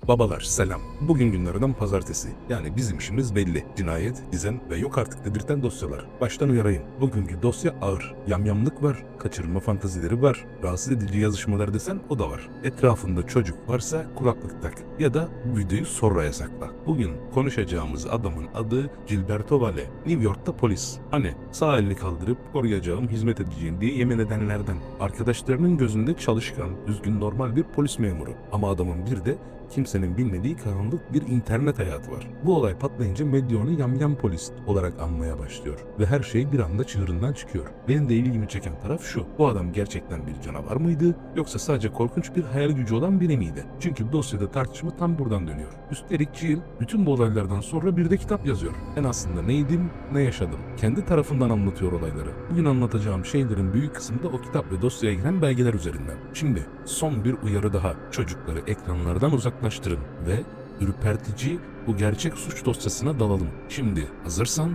Babalar selam. Bugün günlerden pazartesi. Yani bizim işimiz belli. Cinayet, gizem ve yok artık dedirten dosyalar. Baştan uyarayım. Bugünkü dosya ağır. Yamyamlık var, kaçırma fantazileri var, rahatsız edici yazışmalar desen o da var. Etrafında çocuk varsa kulaklık tak ya da bu videoyu sonraya sakla. Bugün konuşacağımız adamın adı Gilberto Valle. New York'ta polis. Hani sağ elini kaldırıp koruyacağım, hizmet edeceğim diye yemin edenlerden. Arkadaşlarının gözünde çalışkan, düzgün normal bir polis memuru. Ama adamın bir de kimsenin bilmediği karanlık bir internet hayatı var. Bu olay patlayınca medya onu yamyam polis olarak anmaya başlıyor. Ve her şey bir anda çığırından çıkıyor. Benim de ilgimi çeken taraf şu. Bu adam gerçekten bir canavar mıydı? Yoksa sadece korkunç bir hayal gücü olan biri miydi? Çünkü dosyada tartışma tam buradan dönüyor. Üstelik Jill bütün bu olaylardan sonra bir de kitap yazıyor. Ben aslında neydim, ne yaşadım? Kendi tarafından anlatıyor olayları. Bugün anlatacağım şeylerin büyük kısmı da o kitap ve dosyaya giren belgeler üzerinden. Şimdi son bir uyarı daha. Çocukları ekranlardan uzaklaştırın ve ürpertici bu gerçek suç dosyasına dalalım. Şimdi hazırsan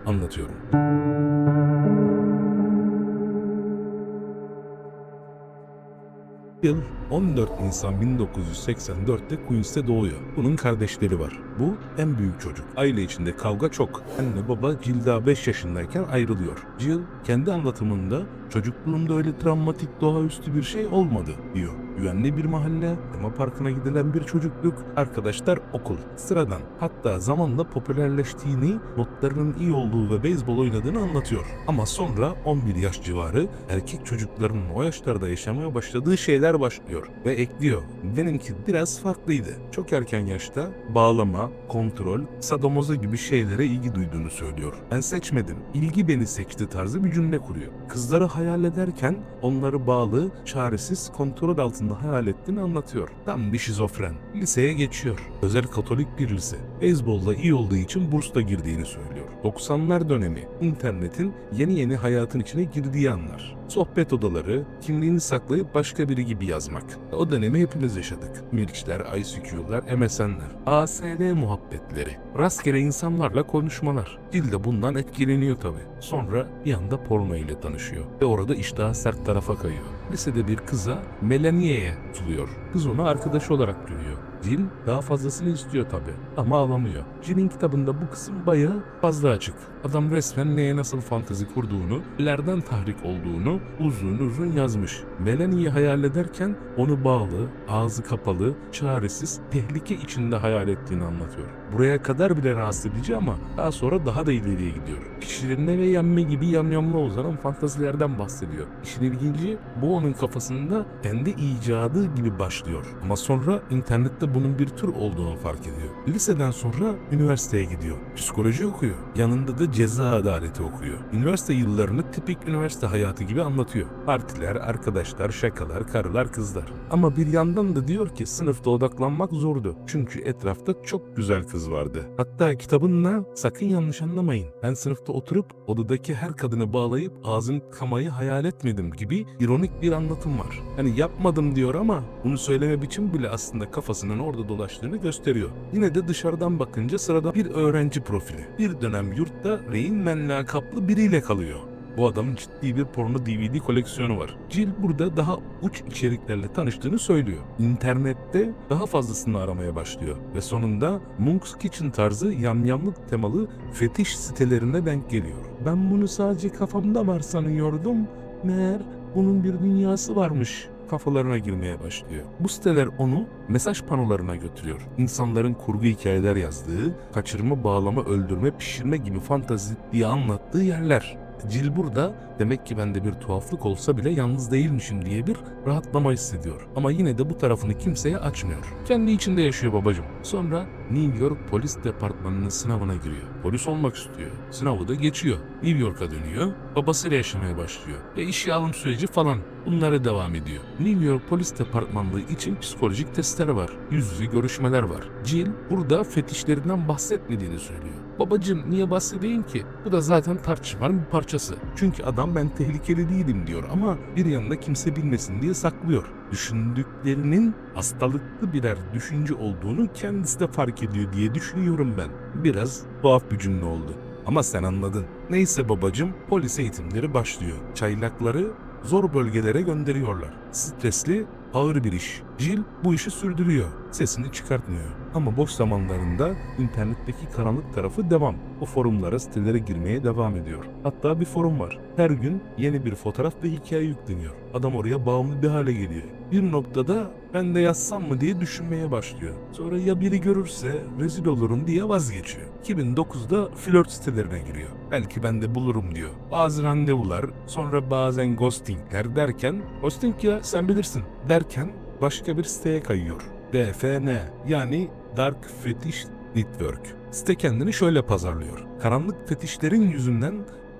anlatıyorum. Yıl 14 Nisan 1984'te Queens'te doğuyor. Bunun kardeşleri var. Bu en büyük çocuk. Aile içinde kavga çok. Anne baba Jill daha 5 yaşındayken ayrılıyor. Jill kendi anlatımında çocukluğumda öyle travmatik doğaüstü bir şey olmadı diyor. Güvenli bir mahalle, tema parkına gidilen bir çocukluk, arkadaşlar okul, sıradan. Hatta zamanla popülerleştiğini, notlarının iyi olduğu ve beyzbol oynadığını anlatıyor. Ama sonra 11 yaş civarı erkek çocukların o yaşlarda yaşamaya başladığı şeyler başlıyor ve ekliyor. Benimki biraz farklıydı. Çok erken yaşta bağlama, kontrol, sadomazo gibi şeylere ilgi duyduğunu söylüyor. Ben seçmedim, ilgi beni seçti tarzı bir cümle kuruyor. Kızları hayal ederken onları bağlı, çaresiz, kontrol altında hayal ettiğini anlatıyor. Tam bir şizofren. Liseye geçiyor. Özel Katolik bir lise. Beyzbolda iyi olduğu için bursla girdiğini söylüyor. 90'lar dönemi. İnternetin yeni hayatın içine girdiği anlar. Sohbet odaları, kimliğini saklayıp başka biri gibi yazmak. O dönemi hepimiz yaşadık. Mirçler, ICQ'lar, MSN'ler, ASL muhabbetleri, rastgele insanlarla konuşmalar. Jill de bundan etkileniyor tabii. Sonra bir anda porno ile tanışıyor. Ve orada iş daha sert tarafa kayıyor. Lisede bir kıza Melanie'ye tutuluyor. Kız onu arkadaş olarak görüyor. Jill daha fazlasını istiyor tabii ama alamıyor. Jill'in kitabında bu kısım bayağı fazla açık. Adam resmen neye nasıl fantezi kurduğunu, nelerden tahrik olduğunu uzun yazmış. Melanie'yi hayal ederken onu bağlı, ağzı kapalı, çaresiz, tehlike içinde hayal ettiğini anlatıyor. Buraya kadar bile rahatsız edici ama daha sonra daha da ileriye gidiyor. Kişilerine ve yenme gibi yamyamla uzanan fantazilerden bahsediyor. İşin ilginci bu onun kafasında kendi icadı gibi başlıyor. Ama sonra internette bunun bir tür olduğunu fark ediyor. Liseden sonra üniversiteye gidiyor. Psikoloji okuyor. Yanında da ceza adaleti okuyor. Üniversite yıllarını tipik üniversite hayatı gibi anlatıyor. Partiler, arkadaşlar, şakalar, karılar, kızlar. Ama bir yandan da diyor ki sınıfta odaklanmak zordu. Çünkü etrafta çok güzel kız vardı. Hatta kitabınla sakın yanlış anlamayın. Ben sınıfta oturup odadaki her kadını bağlayıp ağzını tıkamayı hayal etmedim gibi ironik bir anlatım var. Hani yapmadım diyor ama bunu söyleme biçimi bile aslında kafasının orada dolaştığını gösteriyor. Yine de dışarıdan bakınca sırada bir öğrenci profili. Bir dönem yurtta Rain Man lakaplı biriyle kalıyor. Bu adamın ciddi bir porno DVD koleksiyonu var. Jill burada daha uç içeriklerle tanıştığını söylüyor. İnternette daha fazlasını aramaya başlıyor ve sonunda Monk's Kitchen tarzı yamyamlık temalı fetiş sitelerine denk geliyor. Ben bunu sadece kafamda var sanıyordum. Meğer bunun bir dünyası varmış kafalarına girmeye başlıyor. Bu siteler onu mesaj panolarına götürüyor. İnsanların kurgu hikayeler yazdığı, kaçırma, bağlama, öldürme, pişirme gibi fantazi diye anlattığı yerler. Jill burada demek ki bende bir tuhaflık olsa bile yalnız değilmişim diye bir rahatlama hissediyor. Ama yine de bu tarafını kimseye açmıyor. Kendi içinde yaşıyor babacığım. Sonra New York Polis Departmanı'nın sınavına giriyor. Polis olmak istiyor. Sınavı da geçiyor. New York'a dönüyor. Babasıyla yaşamaya başlıyor. Ve işe alım süreci falan bunlara devam ediyor. New York Polis Departmanlığı için psikolojik testler var. Yüz yüze görüşmeler var. Jill burada fetişlerinden bahsetmediğini söylüyor. Babacığım niye bahsedeyim ki? Bu da zaten tartışmanın bir parçası. Çünkü adam ben tehlikeli değilim diyor ama bir yanında kimse bilmesin diye saklıyor. Düşündüklerinin hastalıklı birer düşünce olduğunu kendisi de fark ediyor diye düşünüyorum ben. Biraz tuhaf bir cümle oldu. Ama sen anladın. Neyse babacığım, polis eğitimleri başlıyor. Çaylakları zor bölgelere gönderiyorlar. Stresli, ağır bir iş. Jill bu işi sürdürüyor. Sesini çıkartmıyor. Ama boş zamanlarında internetteki karanlık tarafı devam. O forumlara, sitelere girmeye devam ediyor. Hatta bir forum var. Her gün yeni bir fotoğraf ve hikaye yükleniyor. Adam oraya bağımlı bir hale geliyor. Bir noktada ben de yazsam mı diye düşünmeye başlıyor. Sonra ya biri görürse rezil olurum diye vazgeçiyor. 2009'da flört sitelerine giriyor. Belki ben de bulurum diyor. Bazı randevular, sonra bazen ghostingler derken, ghosting ya sen bilirsin derken başka bir siteye kayıyor. DFN yani Dark Fetish Network. Site kendini şöyle pazarlıyor. Karanlık fetişlerin yüzünden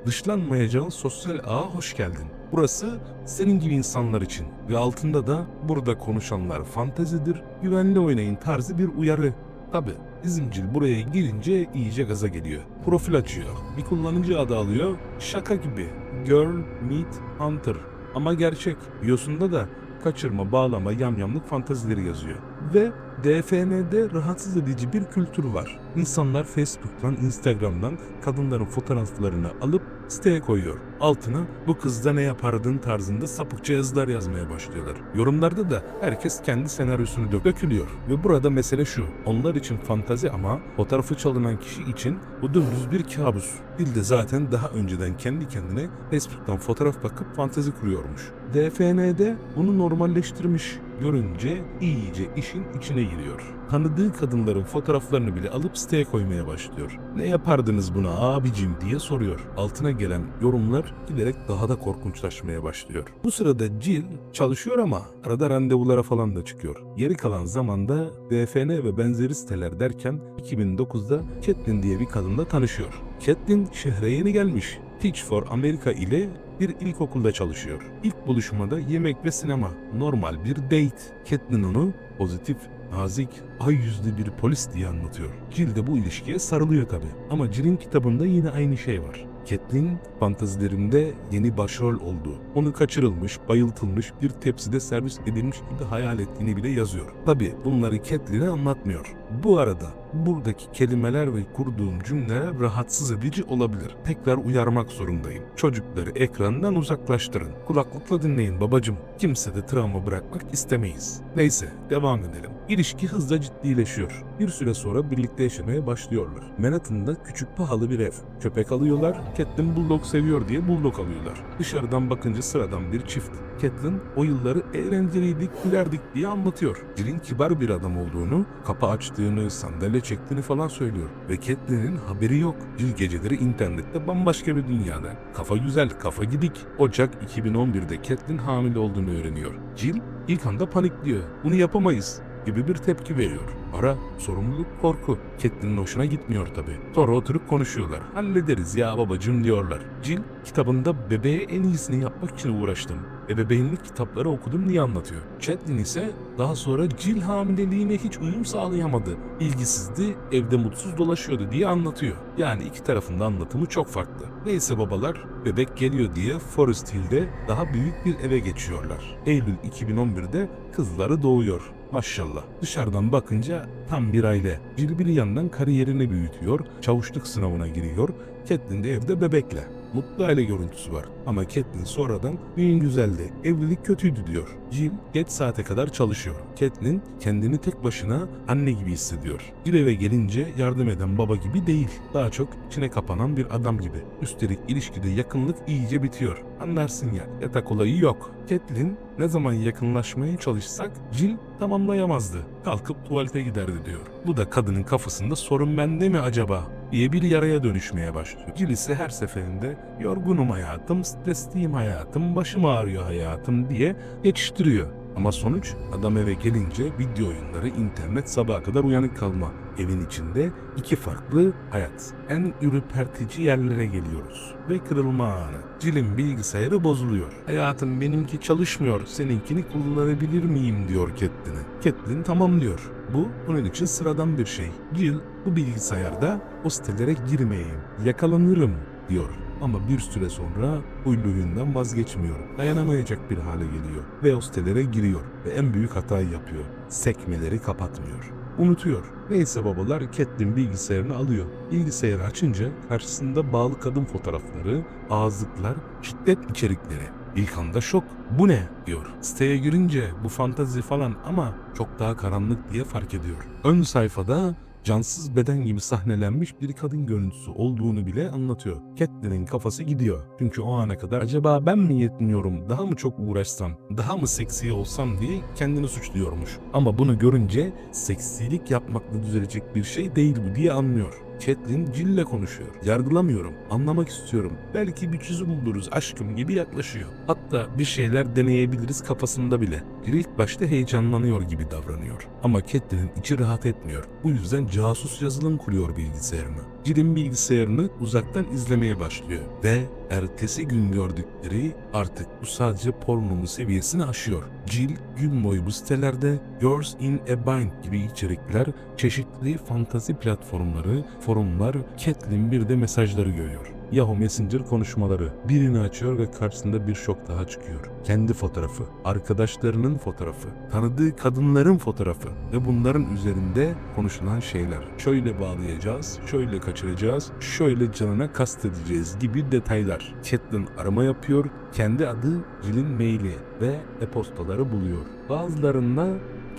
dışlanmayacağın sosyal ağa hoş geldin. Burası senin gibi insanlar için ve altında da burada konuşanlar fantezidir, güvenli oynayın tarzı bir uyarı. Tabi bizim Jill buraya girince iyice gaza geliyor. Profil açıyor, bir kullanıcı adı alıyor, şaka gibi. Girl Meet Hunter. Ama gerçek. Biosunda da kaçırma, bağlama, yamyamlık fantezileri yazıyor. Ve DFN'de rahatsız edici bir kültür var. İnsanlar Facebook'tan, Instagram'dan kadınların fotoğraflarını alıp siteye koyuyor. Altına bu kızda ne yapardın tarzında sapıkça yazılar yazmaya başlıyorlar. Yorumlarda da herkes kendi senaryosunu dökülüyor. Ve burada mesele şu. Onlar için fantazi ama fotoğrafı çalınan kişi için bu dümdüz bir kabus. Jill de zaten daha önceden kendi kendine Facebook'tan fotoğraf bakıp fantazi kuruyormuş. DFN'de bunu normalleştirmiş. Görünce iyice işin içine giriyor. Tanıdığı kadınların fotoğraflarını bile alıp siteye koymaya başlıyor. Ne yapardınız buna abicim diye soruyor. Altına gelen yorumlar giderek daha da korkunçlaşmaya başlıyor. Bu sırada Jill çalışıyor ama arada randevulara falan da çıkıyor. Geri kalan zamanda DFN ve benzeri siteler derken 2009'da Caitlin diye bir kadınla tanışıyor. Caitlin şehre yeni gelmiş. Teach for America ile bir ilkokulda çalışıyor. İlk buluşmada yemek ve sinema. Normal bir date. Caitlin onu pozitif, nazik, ay yüzlü bir polis diye anlatıyor. Jill de bu ilişkiye sarılıyor tabi. Ama Jill'in kitabında yine aynı şey var. Caitlin fantazilerinde yeni başrol oldu. Onu kaçırılmış, bayıltılmış, bir tepside servis edilmiş gibi hayal ettiğini bile yazıyor. Tabi bunları Caitlin'e anlatmıyor. Bu arada buradaki kelimeler ve kurduğum cümleler rahatsız edici olabilir. Tekrar uyarmak zorundayım. Çocukları ekrandan uzaklaştırın. Kulaklıkla dinleyin babacım. Kimse de travma bırakmak istemeyiz. Neyse devam edelim. İlişki hızla ciddileşiyor. Bir süre sonra birlikte yaşamaya başlıyorlar. Manhattan'da küçük pahalı bir ev. Köpek alıyorlar. Caitlin bulldog seviyor diye bulldog alıyorlar. Dışarıdan bakınca sıradan bir çift. Caitlin o yılları eğlenceliydik, gülerdik diye anlatıyor. Jill'in kibar bir adam olduğunu, kapı açtığını, sandalye çektiğini falan söylüyor. Ve Caitlin'in haberi yok. Jill geceleri internette bambaşka bir dünyada. Kafa güzel, kafa gidik. Ocak 2011'de Caitlin hamile olduğunu öğreniyor. Jill ilk anda panikliyor. Bunu yapamayız gibi bir tepki veriyor. Ara, sorumluluk, korku. Caitlin'in hoşuna gitmiyor tabi. Sonra oturup konuşuyorlar. Hallederiz ya babacım diyorlar. Jill kitabında bebeğe en iyisini yapmak için uğraştım. Ebeveynlik kitapları okudum diye anlatıyor. Caitlin ise daha sonra Jill hamileliğine hiç uyum sağlayamadı. İlgisizdi, evde mutsuz dolaşıyordu diye anlatıyor. Yani iki tarafın da anlatımı çok farklı. Neyse babalar bebek geliyor diye Forest Hill'de daha büyük bir eve geçiyorlar. Eylül 2011'de kızları doğuyor. Maşallah. Dışarıdan bakınca tam bir aile. Jill bir yandan kariyerini büyütüyor, çavuşluk sınavına giriyor. Caitlin de evde bebekle. Mutlu aile görüntüsü var. Ama Caitlin sonradan düğün güzeldi, evlilik kötüydü diyor. Jill geç saate kadar çalışıyor. Caitlin kendini tek başına anne gibi hissediyor. Bir eve gelince yardım eden baba gibi değil. Daha çok içine kapanan bir adam gibi. Üstelik ilişkide yakınlık iyice bitiyor. Anlarsın ya, yatak olayı yok. Caitlin ne zaman yakınlaşmaya çalışsak Jill tamamlayamazdı. Kalkıp tuvalete giderdi diyor. Bu da kadının kafasında sorun bende mi acaba diye bir yaraya dönüşmeye başlıyor. Jill ise her seferinde yorgunum hayatım, stresliyim hayatım, başım ağrıyor hayatım diye geçiştiriyor. Ama sonuç adam eve gelince video oyunları, internet, sabaha kadar uyanık kalma. Evin içinde iki farklı hayat. En ürpertici yerlere geliyoruz. Ve kırılma anı. Jill'in bilgisayarı bozuluyor. Hayatım benimki çalışmıyor, seninkini kullanabilir miyim diyor Caitlin'e. Caitlin tamam diyor. Bu onun için sıradan bir şey. Jill bu bilgisayarda o sitelere girmeyeyim, yakalanırım diyor. Ama bir süre sonra huyluyundan vazgeçmiyor. Dayanamayacak bir hale geliyor ve o sitelere giriyor ve en büyük hatayı yapıyor. Sekmeleri kapatmıyor. Unutuyor. Neyse babalar Caitlin bilgisayarını alıyor. Bilgisayarı açınca karşısında bağlı kadın fotoğrafları, ağızlıklar, şiddet içerikleri. İlk anda şok. Bu ne diyor. Siteye girince bu fantazi falan ama çok daha karanlık diye fark ediyor. Ön sayfada cansız beden gibi sahnelenmiş bir kadın görüntüsü olduğunu bile anlatıyor. Catelyn'in kafası gidiyor. Çünkü o ana kadar acaba ben mi yetmiyorum, daha mı çok uğraşsam, daha mı seksi olsam diye kendini suçluyormuş. Ama bunu görünce seksilik yapmakla düzelecek bir şey değil bu diye anlıyor. Catelyn Jill'le konuşuyor. Yargılamıyorum, anlamak istiyorum. Belki bir çözüm buluruz aşkım gibi yaklaşıyor. Hatta bir şeyler deneyebiliriz kafasında bile. Jill ilk başta heyecanlanıyor gibi davranıyor. Ama Catelyn'in içi rahat etmiyor. Bu yüzden casus yazılım kuruyor bilgisayarına. Jill'in bilgisayarını uzaktan izlemeye başlıyor. Ve ertesi gün gördükleri artık bu sadece pornonun seviyesini aşıyor. Jill gün boyu bu sitelerde Girls in a Bind gibi içerikler, çeşitli fantazi platformları, forumlar, Catelyn bir de mesajları görüyor. Yahoo Messenger konuşmaları. Birini açıyor ve karşısında bir şok daha çıkıyor. Kendi fotoğrafı, arkadaşlarının fotoğrafı, tanıdığı kadınların fotoğrafı ve bunların üzerinde konuşulan şeyler. Şöyle bağlayacağız, şöyle kaçıracağız, şöyle canına kastedeceğiz gibi detaylar. Catelyn arama yapıyor, kendi adı Jill'in maili ve e-postaları buluyor. Bazılarında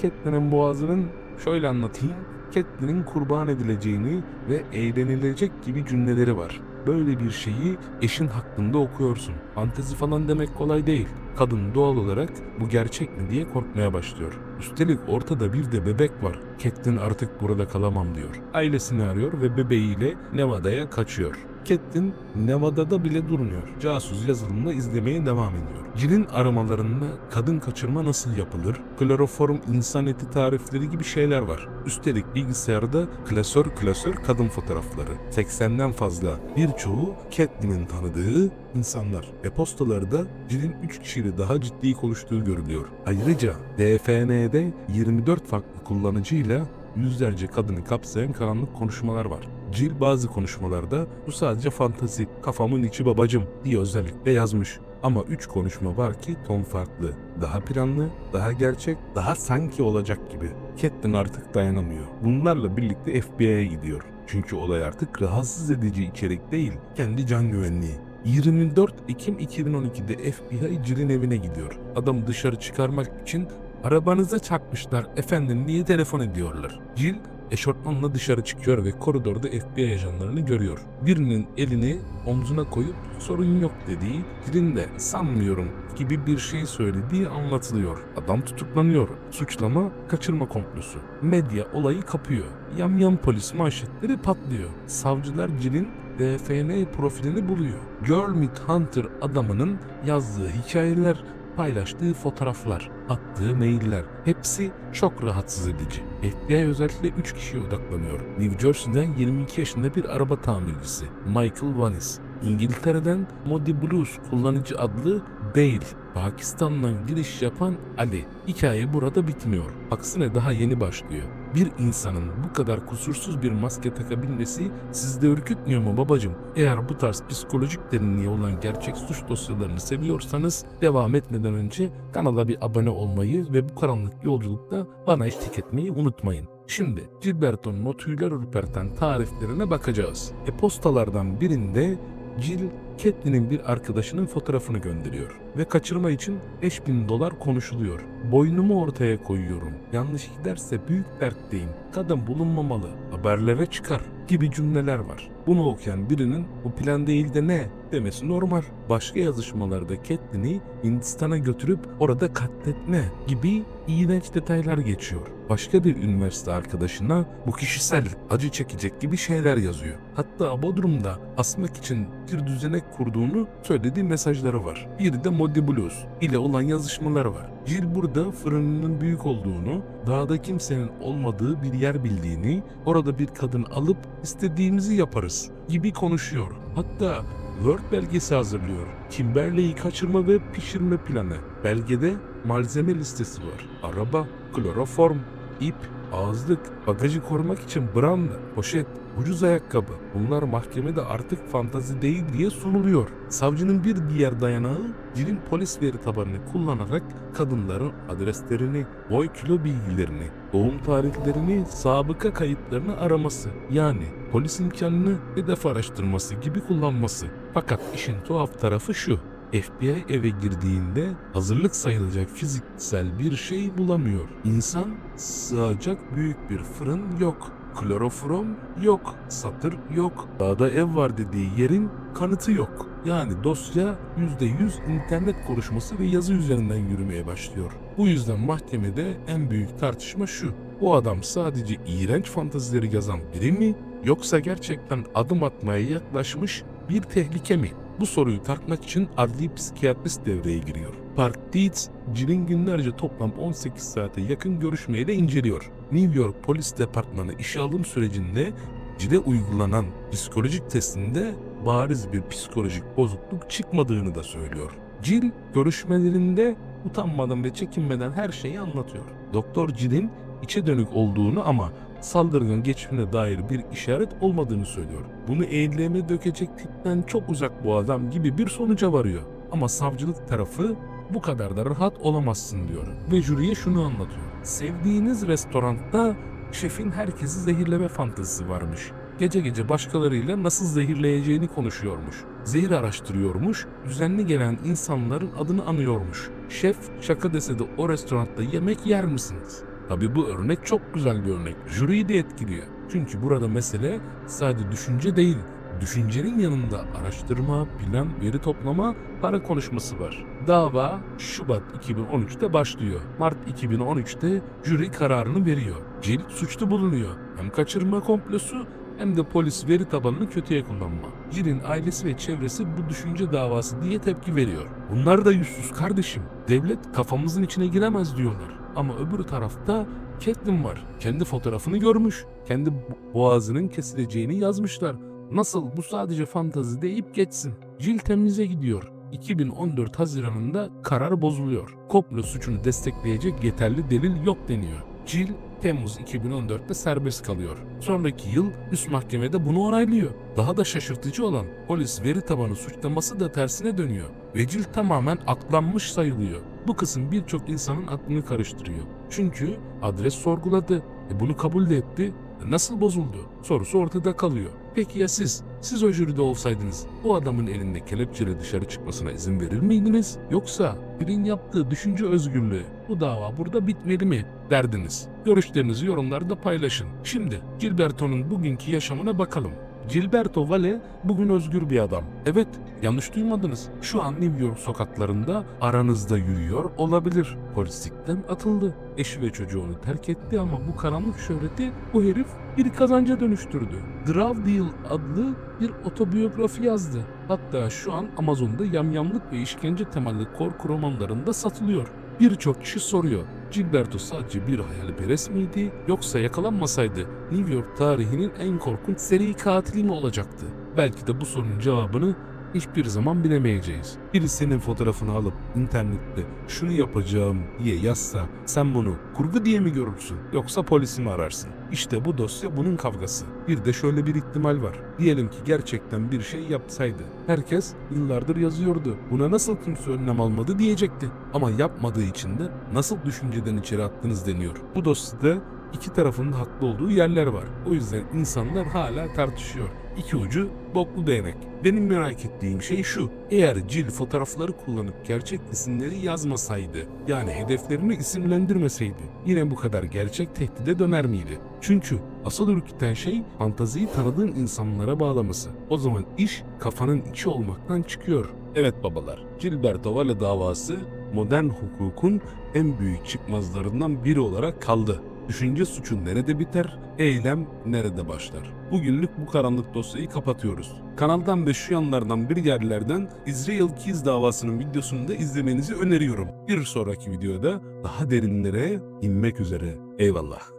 Catelyn'in boğazının şöyle anlatayım, Catelyn'in kurban edileceğini ve eğlenilecek gibi cümleleri var. Böyle bir şeyi eşin hakkında okuyorsun. Fantezi falan demek kolay değil. Kadın doğal olarak bu gerçek mi diye korkmaya başlıyor. Üstelik ortada bir de bebek var. Catelyn artık burada kalamam diyor. Ailesini arıyor ve bebeğiyle Nevada'ya kaçıyor. Catelyn Nevada'da bile durmuyor. Casus yazılımla izlemeye devam ediyor. Jill'in aramalarında kadın kaçırma nasıl yapılır, kloroform insan eti tarifleri gibi şeyler var. Üstelik bilgisayarda klasör kadın fotoğrafları. 80'den fazla. Birçoğu Catelyn'in tanıdığı insanlar. E-postaları da Jill'in 3 kişiyle daha ciddi konuştuğu görülüyor. Ayrıca DFN'de 24 farklı kullanıcıyla yüzlerce kadını kapsayan karanlık konuşmalar var. Jill bazı konuşmalarda bu sadece fantazi, kafamın içi babacım diye özellikle yazmış. Ama 3 konuşma var ki ton farklı. Daha planlı, daha gerçek, daha sanki olacak gibi. Catelyn artık dayanamıyor. Bunlarla birlikte FBI'ye gidiyor. Çünkü olay artık rahatsız edici içerik değil, kendi can güvenliği. 24 Ekim 2012'de FBI Jill'in evine gidiyor. Adamı dışarı çıkarmak için arabanıza çarpmışlar efendim diye telefon ediyorlar. Jill eşortmanla dışarı çıkıyor ve koridorda FBI ajanlarını görüyor. Birinin elini omzuna koyup sorun yok dediği, Jill'in de sanmıyorum gibi bir şey söylediği anlatılıyor. Adam tutuklanıyor. Suçlama kaçırma komplosu. Medya olayı kapıyor. Yamyam polis manşetleri patlıyor. Savcılar Jill'in DFN profilini buluyor. Girl Meet Hunter adamının yazdığı hikayeler, paylaştığı fotoğraflar, attığı mailler hepsi çok rahatsız edici. FBI özellikle 3 kişiye odaklanıyor. New Jersey'den 22 yaşında bir araba tamircisi Michael Vanis. İngiltere'den Modi Blues kullanıcı adlı Dale. Pakistan'dan giriş yapan Ali. Hikaye burada bitmiyor. Aksine daha yeni başlıyor. Bir insanın bu kadar kusursuz bir maske takabilmesi sizde ürkütmüyor mu babacım? Eğer bu tarz psikolojik derinliği olan gerçek suç dosyalarını seviyorsanız devam etmeden önce kanala bir abone olmayı ve bu karanlık yolculukta bana eşlik etmeyi unutmayın. Şimdi Gilberto'nun o tüyler ürperten tariflerine bakacağız. E-postalardan birinde Jill, Catelyn'in bir arkadaşının fotoğrafını gönderiyor ve kaçırma için $5.000 konuşuluyor. Boynumu ortaya koyuyorum. Yanlış giderse büyük dertteyim. Kadın bulunmamalı. Haberlere çıkar gibi cümleler var. Bunu okuyan birinin bu plan değil de ne demesi normal. Başka yazışmalarda Catelyn'i Hindistan'a götürüp orada katletme gibi iğrenç detaylar geçiyor. Başka bir üniversite arkadaşına bu kişisel, acı çekecek gibi şeyler yazıyor. Hatta Bodrum'da asmak için bir düzenek kurduğunu söylediği mesajları var. Bir de Modi Blues ile olan yazışmaları var. Jill burada fırınının büyük olduğunu, dağda kimsenin olmadığı bir yer bildiğini, orada bir kadın alıp istediğimizi yaparız gibi konuşuyor. Hatta Word belgesi hazırlıyor. Kimberley'i kaçırma ve pişirme planı. Belgede malzeme listesi var. Araba, kloroform, ip, ağızlık, bagajı korumak için branda, poşet, ucuz ayakkabı. Bunlar mahkemede artık fantazi değil diye sunuluyor. Savcının bir diğer dayanağı Jill'in polis veri tabanını kullanarak kadınların adreslerini, boy kilo bilgilerini, doğum tarihlerini, sabıka kayıtlarını araması. Yani polis imkanını hedef araştırması gibi kullanması. Fakat işin tuhaf tarafı şu. FBI eve girdiğinde hazırlık sayılacak fiziksel bir şey bulamıyor. İnsan sığacak büyük bir fırın yok. Klorofrom yok, satır yok, dağda ev var dediği yerin kanıtı yok. Yani dosya %100 internet konuşması ve yazı üzerinden yürümeye başlıyor. Bu yüzden mahkemede en büyük tartışma şu: bu adam sadece iğrenç fantazileri yazan biri mi, yoksa gerçekten adım atmaya yaklaşmış bir tehlike mi? Bu soruyu tartmak için adli psikiyatrist devreye giriyor. Park Dietz, Jill'in günlerce toplam 18 saate yakın görüşmeyle inceliyor. New York Polis Departmanı işe alım sürecinde Jill'e uygulanan psikolojik testinde bariz bir psikolojik bozukluk çıkmadığını da söylüyor. Jill görüşmelerinde utanmadan ve çekinmeden her şeyi anlatıyor. Doktor Jill'in içe dönük olduğunu ama saldırgan geçmişine dair bir işaret olmadığını söylüyor. Bunu eyleme dökecek tipten çok uzak bu adam gibi bir sonuca varıyor. Ama savcılık tarafı bu kadar da rahat olamazsın diyor ve jüriye şunu anlatıyor: sevdiğiniz restoranda şefin herkesi zehirleme fantezisi varmış. Gece gece başkalarıyla nasıl zehirleyeceğini konuşuyormuş. Zehir araştırıyormuş, düzenli gelen insanların adını anıyormuş. Şef şaka dese de o restoranda yemek yer misiniz? Tabii bu örnek çok güzel bir örnek. Jüriyi de etkiliyor. Çünkü burada mesele sadece düşünce değil. Düşüncenin yanında araştırma, plan, veri toplama, para konuşması var. Dava Şubat 2013'te başlıyor. Mart 2013'te jüri kararını veriyor. Jill suçlu bulunuyor. Hem kaçırma komplosu hem de polis veri tabanını kötüye kullanma. Jill'in ailesi ve çevresi bu düşünce davası diye tepki veriyor. Bunlar da yüzsüz kardeşim. Devlet kafamızın içine giremez diyorlar. Ama öbür tarafta Caitlin var. Kendi fotoğrafını görmüş. Kendi boğazının kesileceğini yazmışlar. Nasıl bu sadece fantazi deyip geçsin. Jill temize gidiyor. 2014 Haziran'ında karar bozuluyor. Komplo suçunu destekleyecek yeterli delil yok deniyor. Jill Temmuz 2014'te serbest kalıyor. Sonraki yıl üst mahkemede bunu onaylıyor. Daha da şaşırtıcı olan polis veri tabanı suçlaması da tersine dönüyor. Ve Jill tamamen aklanmış sayılıyor. Bu kısım birçok insanın aklını karıştırıyor. Çünkü adres sorguladı. Bunu kabul de etti. Nasıl bozuldu? Sorusu ortada kalıyor. Peki ya siz? Siz o jüride olsaydınız o adamın elinde kelepçeyle dışarı çıkmasına izin verir miydiniz? Yoksa birin yaptığı düşünce özgürlüğü, bu dava burada bitmeli mi derdiniz? Görüşlerinizi yorumlarda paylaşın. Şimdi Gilberto'nun bugünkü yaşamına bakalım. Gilberto Valle bugün özgür bir adam. Evet, yanlış duymadınız. Şu an New York sokaklarında aranızda yürüyor olabilir. Polislikten atıldı. Eşi ve çocuğu onu terk etti ama bu karanlık şöhreti bu herif bir kazanca dönüştürdü. Drug Deal adlı bir otobiyografi yazdı. Hatta şu an Amazon'da yamyamlık ve işkence temelli korku romanlarında satılıyor. Birçok kişi soruyor: Gilberto sadece bir hayalperest miydi, yoksa yakalanmasaydı New York tarihinin en korkunç seri katili mi olacaktı? Belki de bu sorunun cevabını hiçbir zaman bilemeyeceğiz. Biri senin fotoğrafını alıp internette şunu yapacağım diye yazsa sen bunu kurgu diye mi görürsün, yoksa polisi mi ararsın? İşte bu dosya bunun kavgası. Bir de şöyle bir ihtimal var. Diyelim ki gerçekten bir şey yapsaydı. Herkes yıllardır yazıyordu. Buna nasıl kimse önlem almadı diyecekti. Ama yapmadığı için de nasıl düşünceden içeri attınız deniyor. Bu dosyada iki tarafın da haklı olduğu yerler var. O yüzden insanlar hala tartışıyor. İki ucu boklu değnek. Benim merak ettiğim şey şu: eğer Jill fotoğrafları kullanıp gerçek isimleri yazmasaydı, yani hedeflerini isimlendirmeseydi, yine bu kadar gerçek tehdide döner miydi? Çünkü asıl ürküten şey fantaziyi tanıdığın insanlara bağlaması. O zaman iş kafanın içi olmaktan çıkıyor. Evet babalar, Gilberto Valle davası modern hukukun en büyük çıkmazlarından biri olarak kaldı. Düşünce suçu nerede biter, eylem nerede başlar? Bugünlük bu karanlık dosyayı kapatıyoruz. Kanaldan ve şu yanlardan bir yerlerden Israel Keys davasının videosunu da izlemenizi öneriyorum. Bir sonraki videoda daha derinlere inmek üzere. Eyvallah.